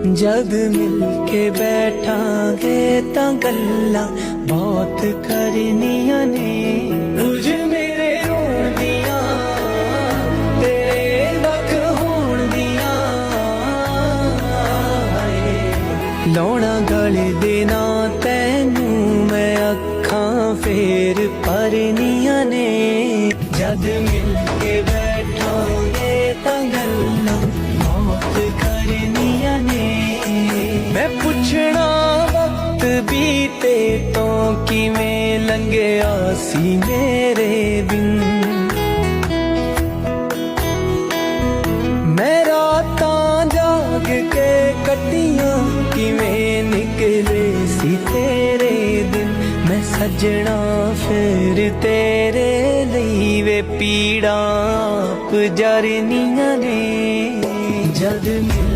जद मिल के बैठांगे तां गल्लां बहुत करनियां ने। तुझ मेरे होण दियां तेरे वख होण दियां लौणा गल देना तैनू मैं अखां फेर भरनियां ने। जद मिल के बैठांगे तां गल्लां बहुत करनियां ने। मैं पुछना वक्त बीते तो किवें लंघिया सी मेरे दिन। मैं रातां जाग के कटियां किवें निकले सी तेरे दिन। मैं सजना फिर तेरे ਲਈ ਵੇ ਪੀੜਾਂ ਆਪ ਜਰਨੀਆਂ ਨੇ। जद मिल